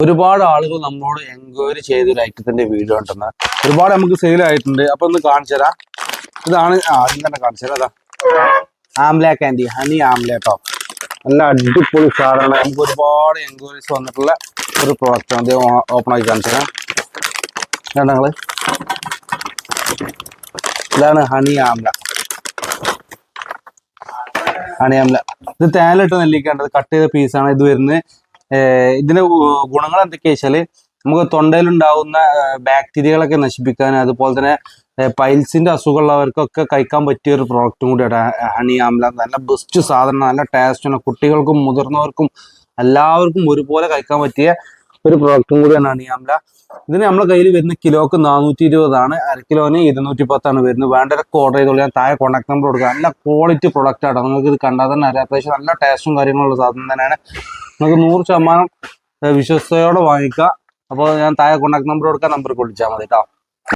ഒരുപാട് ആളുകൾ നമ്മളോട് എൻക്വയറി ചെയ്തൊരു ഐറ്റത്തിന്റെ വീഡിയോ ഉണ്ടെന്ന് ഒരുപാട് നമുക്ക് സെയിൽ ആയിട്ടുണ്ട്. അപ്പൊ ഒന്ന് കാണിച്ചു തരാം. ഇതാണ് ആദ്യം തന്നെ കാണിച്ചു തരാം. അതാ ആംല കാൻഡി, ഹണി ആംല കേട്ടോ. നല്ല അടിപൊളി സാധനമാണ്. നമുക്ക് ഒരുപാട് എൻക്വയറീസ് വന്നിട്ടുള്ള ഒരു പ്രോഡക്റ്റ് ആണ്. ഓപ്പൺ ആക്കി കാണിച്ചു തരാം. ഞങ്ങള് ഇതാണ് ഹണി ആംല. ഹണി ആംല ഇത് തേനിലിട്ട് നെല്ലിക്കേണ്ടത് കട്ട് ചെയ്ത പീസാണ് ഇത് വരുന്നത്. ഇതിന്റെ ഗുണങ്ങൾ എന്തൊക്കെയാ വെച്ചാല് നമുക്ക് തൊണ്ടയിലുണ്ടാവുന്ന ബാക്ടീരിയകളൊക്കെ നശിപ്പിക്കാൻ, അതുപോലെ തന്നെ പൈൽസിന്റെ അസുഖമുള്ളവർക്കൊക്കെ കഴിക്കാൻ പറ്റിയ ഒരു പ്രോഡക്റ്റും കൂടിയാണ് ഹണി ആംല. നല്ല ബെസ്റ്റ് സാധനം, നല്ല ടേസ്റ്റാണ്. കുട്ടികൾക്കും മുതിർന്നവർക്കും എല്ലാവർക്കും ഒരുപോലെ കഴിക്കാൻ പറ്റിയ ഒരു പ്രോഡക്റ്റും കൂടിയാണ് ഹണി ആംല. ഇതിന് നമ്മുടെ കയ്യിൽ വരുന്ന കിലോക്ക് 420 അര കിലോന് 210 വരുന്നത്. വേണ്ടവരൊക്കെ ഓർഡർ ചെയ്തോളൂ. ഞാൻ താഴെ കോൺടാക്ട് നമ്പർ കൊടുക്കുക. നല്ല ക്വാളിറ്റി പ്രൊഡക്റ്റ് ആണ്. നിങ്ങൾക്ക് ഇത് കണ്ടാൽ തന്നെ അറിയാം. അത്യാവശ്യം നല്ല ടേസ്റ്റും കാര്യങ്ങളുള്ള സാധനം തന്നെയാണ്. നമുക്ക് 100% വിശ്വസ്തയോടെ വാങ്ങിക്കാം. അപ്പോൾ ഞാൻ താഴെ കോൺടാക്ട് നമ്പർ കൊടുക്കാം. നമ്പർ വിളിച്ചാൽ മതി കേട്ടോ.